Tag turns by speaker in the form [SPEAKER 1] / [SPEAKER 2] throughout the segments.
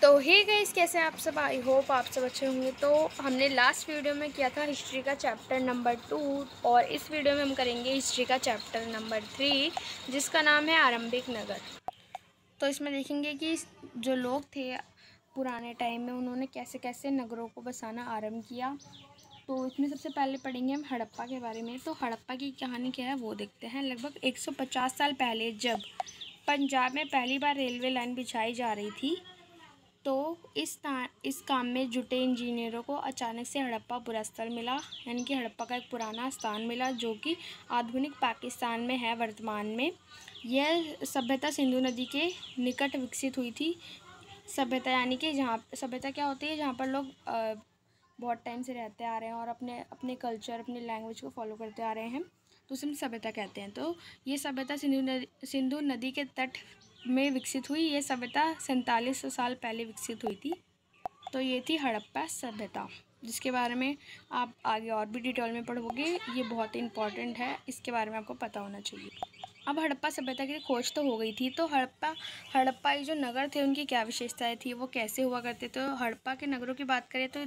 [SPEAKER 1] तो hey guys, कैसे हैं आप सब। आई होप आप सब अच्छे होंगे। तो हमने लास्ट वीडियो में किया था हिस्ट्री का चैप्टर नंबर 2 और इस वीडियो में हम करेंगे हिस्ट्री का चैप्टर नंबर 3 जिसका नाम है आरंभिक नगर। तो इसमें देखेंगे कि जो लोग थे पुराने टाइम में उन्होंने कैसे कैसे नगरों को बसाना आरंभ किया। तो इसमें सबसे पहले पढ़ेंगे हम हड़प्पा के बारे में। तो हड़प्पा की कहानी क्या है वो देखते हैं। लगभग 150 साल पहले जब पंजाब में पहली बार रेलवे लाइन बिछाई जा रही थी तो इस काम में जुटे इंजीनियरों को अचानक से हड़प्पा पुरस्कार मिला, यानी कि हड़प्पा का एक पुराना स्थान मिला जो कि आधुनिक पाकिस्तान में है वर्तमान में। यह सभ्यता सिंधु नदी के निकट विकसित हुई थी। सभ्यता यानी कि जहाँ सभ्यता क्या होती है, जहाँ पर लोग बहुत टाइम से रहते आ रहे हैं और अपने अपने कल्चर अपने लैंग्वेज को फॉलो करते आ रहे हैं, तो उसे सभ्यता कहते हैं। तो ये सभ्यता सिंधु नदी के तट में विकसित हुई। ये सभ्यता 4700 साल पहले विकसित हुई थी। तो ये थी हड़प्पा सभ्यता, जिसके बारे में आप आगे और भी डिटेल में पढ़ोगे। ये बहुत ही इंपॉर्टेंट है, इसके बारे में आपको पता होना चाहिए। अब हड़प्पा सभ्यता की खोज तो हो गई थी, तो हड़प्पा ये जो नगर थे उनकी क्या विशेषताएं थी, वो कैसे हुआ करते। तो हड़प्पा के नगरों की बात करें तो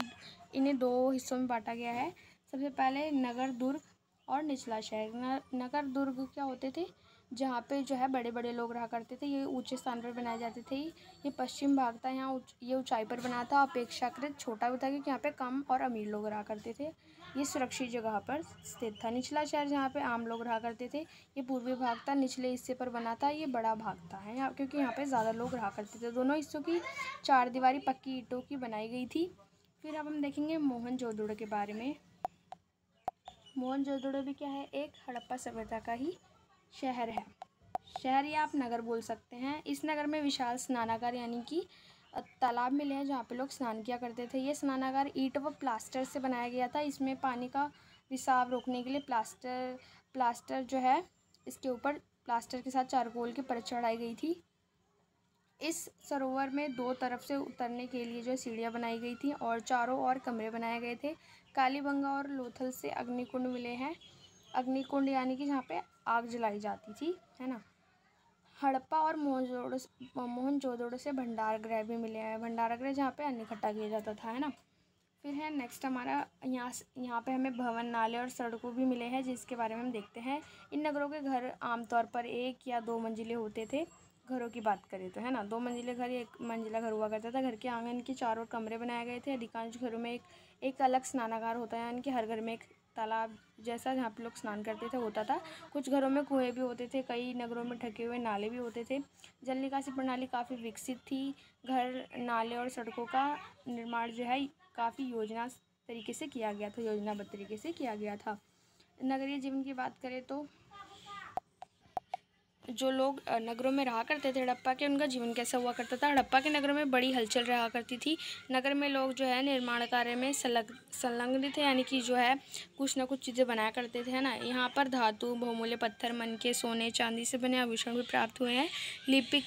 [SPEAKER 1] इन्हें 2 हिस्सों में बांटा गया है। सबसे पहले नगर दुर्ग और निचला शहर। नगर दुर्ग क्या होते थे, जहाँ पे जो है बड़े बड़े लोग रहा करते थे। ये ऊंचे स्थान पर बनाए जाते थे। ये पश्चिम भाग था, यहाँ ये ऊंचाई पर बना था। अपेक्षाकृत छोटा भी था क्योंकि यहाँ पे कम और अमीर लोग रहा करते थे। ये सुरक्षित जगह पर स्थित था। निचला शहर जहाँ पे आम लोग रहा करते थे, ये पूर्वी भाग था, निचले हिस्से पर बना था। ये बड़ा भाग था है यहाँ, क्योंकि यहाँ पे ज़्यादा लोग रहा करते थे। दोनों हिस्सों की 4 दीवारी पक्की ईंटों की बनाई गई थी। फिर अब हम देखेंगे मोहनजोदड़ो के बारे में। मोहनजोदड़ो भी क्या है, एक हड़प्पा सभ्यता का ही शहर है। शहर या आप नगर बोल सकते हैं। इस नगर में विशाल स्नानागार यानी कि तालाब मिले हैं जहाँ पे लोग स्नान किया करते थे। ये स्नानागार ईंट व प्लास्टर से बनाया गया था। इसमें पानी का रिसाव रोकने के लिए प्लास्टर जो है, इसके ऊपर प्लास्टर के साथ चारकोल की परत चढ़ाई गई थी। इस सरोवर में 2 तरफ से उतरने के लिए जो सीढ़ियाँ बनाई गई थी और चारों ओर कमरे बनाए गए थे। कालीबंगा और लोथल से अग्निकुंड मिले हैं। अग्निकुंड यानी कि जहाँ पे आग जलाई जाती थी, है ना। हड़प्पा और मोहनजोदड़ो से भंडार गृह भी मिले हैं। भंडार गृह जहाँ पे अन्न इकट्ठा किया जाता था, है ना। फिर है नेक्स्ट हमारा यहाँ पे हमें भवन, नाले और सड़कों भी मिले हैं, जिसके बारे में हम देखते हैं। इन नगरों के घर आमतौर पर 1 या 2 मंजिले होते थे। घरों की बात करें तो, है ना, 2 मंजिले घर या 1 मंजिला घर हुआ करता था। घर के आंगन के चारों कमरे बनाए गए थे। अधिकांश घरों में एक अलग स्नानागार होता है, यानी कि हर घर में एक तालाब जैसा जहाँ पे लोग स्नान करते थे होता था। कुछ घरों में कुएं भी होते थे। कई नगरों में ढके हुए नाले भी होते थे। जल निकासी प्रणाली काफ़ी विकसित थी। घर, नाले और सड़कों का निर्माण जो है काफ़ी योजनाबद्ध तरीके से किया गया था। नगरीय जीवन की बात करें तो जो लोग नगरों में रहा करते थे हड़प्पा के, उनका जीवन कैसा हुआ करता था। हड़प्पा के नगरों में बड़ी हलचल रहा करती थी। नगर में लोग जो है निर्माण कार्य में संलग्न थे, यानी कि जो है कुछ ना कुछ चीज़ें बनाया करते थे, है ना। यहाँ पर धातु, बहुमूल्य पत्थर, मनके, सोने चांदी से बने आभूषण भी प्राप्त हुए हैं। लिपिक,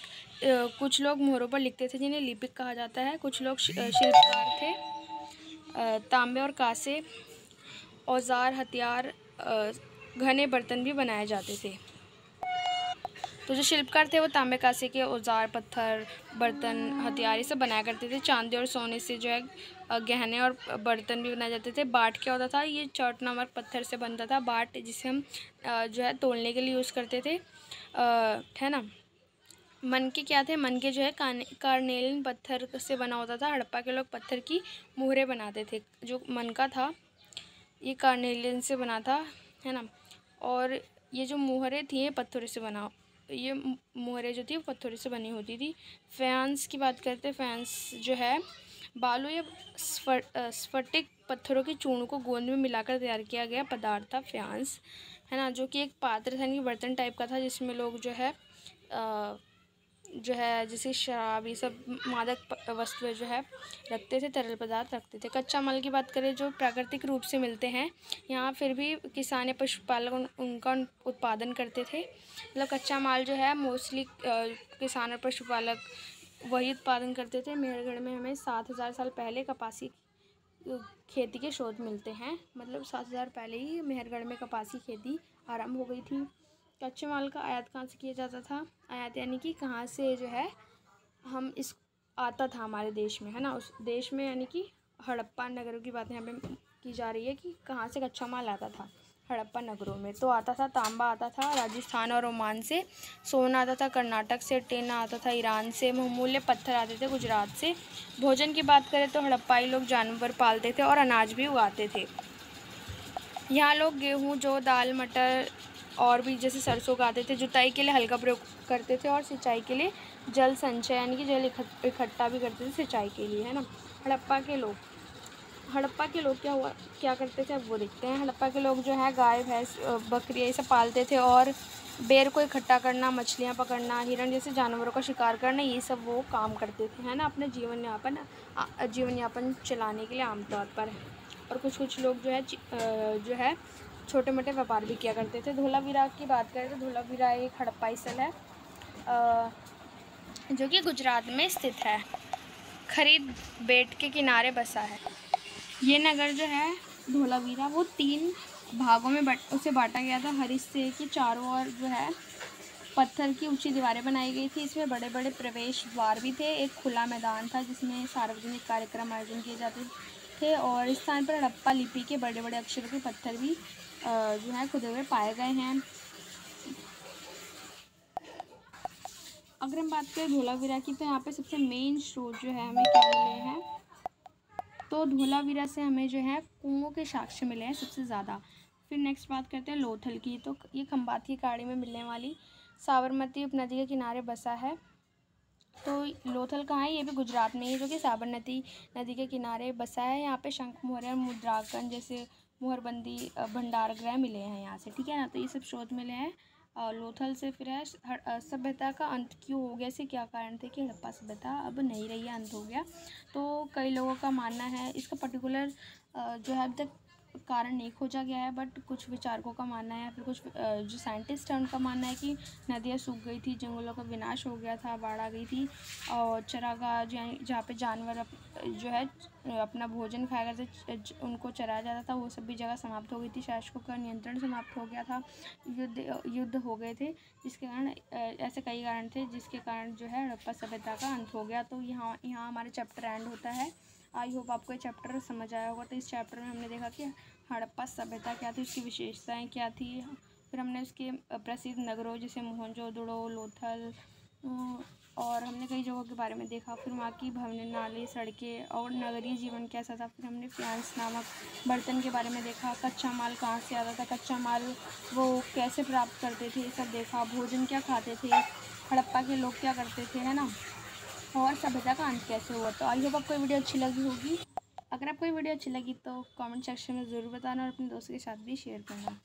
[SPEAKER 1] कुछ लोग मोहरों पर लिखते थे जिन्हें लिपिक कहा जाता है। कुछ लोग शिल्पकार थे। तांबे और कांसे, औजार, हथियार, घने बर्तन भी बनाए जाते थे। तो जो शिल्पकार थे वो तांबे कांसे के औजार, पत्थर, बर्तन, हथियार ये सब बनाया करते थे। चांदी और सोने से जो है गहने और बर्तन भी बनाए जाते थे। बाट क्या होता था, ये चौट नामक पत्थर से बनता था। बाट जिसे हम जो है तोलने के लिए यूज़ करते थे, है ना। मनके क्या थे, मनके जो है कार्नेलियन पत्थर से बना होता था। हड़प्पा के लोग पत्थर की मुहरें बनाते थे। जो मनका था ये कार्नेलियन से बना था, है ना। और ये जो मुहरें थी ये मुहरें जो थी वो पत्थरों से बनी होती थी। फैंस की बात करते हैं। फैंस जो है बालू या स्फटिक पत्थरों के चूर्ण को गोंद में मिलाकर तैयार किया गया पदार्थ था फैंस, है ना। जो कि एक पात्र यानी बर्तन टाइप का था, जिसमें लोग जो है जैसे शराब ये सब मादक वस्तुएं जो है रखते थे, तरल पदार्थ रखते थे। कच्चा माल की बात करें जो प्राकृतिक रूप से मिलते हैं, यहाँ फिर भी किसान या पशुपालक उनका उत्पादन करते थे। मतलब कच्चा माल जो है मोस्टली किसान और पशुपालक वही उत्पादन करते थे। मेहरगढ़ में हमें 7000 साल पहले कपासी खेती के शोध मिलते हैं। मतलब 7000 पहले ही मेहरगढ़ में कपासी खेती आरंभ हो गई थी। कच्चे माल का आयात कहाँ से किया जाता था, आयात यानी कि कहाँ से जो है हम इस आता था हमारे देश में, है ना। उस देश में यानी कि हड़प्पा नगरों की बात यहाँ पे की जा रही है कि कहाँ से कच्चा माल आता था हड़प्पा नगरों में। तो आता था तांबा, आता था राजस्थान और ओमान से, सोना आता था कर्नाटक से, टेन आता था ईरान से, बहुमूल्य पत्थर आते थे गुजरात से। भोजन की बात करें तो हड़प्पाई लोग जानवर पालते थे और अनाज भी उगाते थे। यहाँ लोग गेहूँ, जौ, दाल, मटर और भी जैसे सरसों उगाते थे। जुताई के लिए हल का प्रयोग करते थे और सिंचाई के लिए जल संचय यानी कि जल इकट्ठा भी करते थे सिंचाई के लिए, है ना। हड़प्पा के लोग क्या करते थे अब वो देखते हैं। हड़प्पा के लोग जो है गाय, भैंस, बकरी ये सब पालते थे और बेर को इकट्ठा करना, मछलियाँ पकड़ना, हिरण जैसे जानवरों का शिकार करना, ये सब वो काम करते थे, है ना, अपने जीवन यापन चलाने के लिए आमतौर पर। और कुछ लोग जो है छोटे मोटे व्यापार भी किया करते थे। धोलावीरा की बात करें तो धोलावीरा एक हड़प्पाई स्थल है जो कि गुजरात में स्थित है। खरीद बेट के किनारे बसा है। ये नगर जो है धोलावीरा वो 3 भागों में उसे बांटा गया था। हर हिस्से के चारों ओर जो है पत्थर की ऊंची दीवारें बनाई गई थी। इसमें बड़े बड़े प्रवेश द्वार भी थे। एक खुला मैदान था जिसमें सार्वजनिक कार्यक्रम आयोजन किए जाते थे। और इस स्थान पर हड़प्पा लिपि के बड़े बड़े अक्षरों के पत्थर भी जो है खुदे हुए पाए गए हैं। अगर हम बात करें धोलावीरा की तो यहाँ पे सबसे मेन स्रोत जो है हमें क्या मिले हैं, तो धोलावीरा से हमें जो है कुओं के साक्ष्य मिले हैं सबसे ज़्यादा। फिर नेक्स्ट बात करते हैं लोथल की। तो ये खंबाती खाड़ी में मिलने वाली साबरमती उपनदी के किनारे बसा है। तो लोथल कहाँ है, ये भी गुजरात में है, जो कि साबरमती नदी के किनारे बसा है। यहाँ पे शंख मोहर, मुद्रांकन जैसे मोहरबंदी भंडार गृह मिले हैं यहाँ से, ठीक है ना। तो ये सब स्रोत मिले हैं लोथल से। फिर है सभ्यता का अंत क्यों हो गया, से क्या कारण थे कि हड़प्पा सभ्यता अब नहीं रही है, अंत हो गया। तो कई लोगों का मानना है, इसका पर्टिकुलर जो है अब तक कारण नहीं खोजा गया है, बट कुछ विचारकों का मानना है, फिर कुछ जो साइंटिस्ट हैं उनका मानना है कि नदियाँ सूख गई थी, जंगलों का विनाश हो गया था, बाढ़ आ गई थी और चरागाह जहाँ पे जानवर जो है अपना भोजन खाया करते उनको चराया जाता था, वो सब भी जगह समाप्त हो गई थी। शासकों का नियंत्रण समाप्त हो गया था, युद्ध हो गए थे, जिसके कारण ऐसे कई कारण थे जिसके कारण जो है हड़प्पा सभ्यता का अंत हो गया। तो यहाँ हमारा चैप्टर एंड होता है। आई होप आपको ये चैप्टर समझ आया होगा। तो इस चैप्टर में हमने देखा कि हड़प्पा सभ्यता क्या थी, उसकी विशेषताएं क्या थी, फिर हमने उसके प्रसिद्ध नगरों जैसे मोहनजोदड़ो, लोथल और हमने कई जगहों के बारे में देखा। फिर वहाँ की भवन, नाले, सड़कें और नगरीय जीवन कैसा था। फिर हमने फ्यांस नामक बर्तन के बारे में देखा, कच्चा माल कहाँ से आता था, कच्चा माल वो कैसे प्राप्त करते थे, ये सब देखा। भोजन क्या खाते थे, हड़प्पा के लोग क्या करते थे, है ना, और सभ्यता का अंत कैसे हुआ। तो आई होप आपको वीडियो अच्छी लगी होगी। अगर आपको ये वीडियो अच्छी लगी तो कमेंट सेक्शन में ज़रूर बताना और अपने दोस्तों के साथ भी शेयर करना।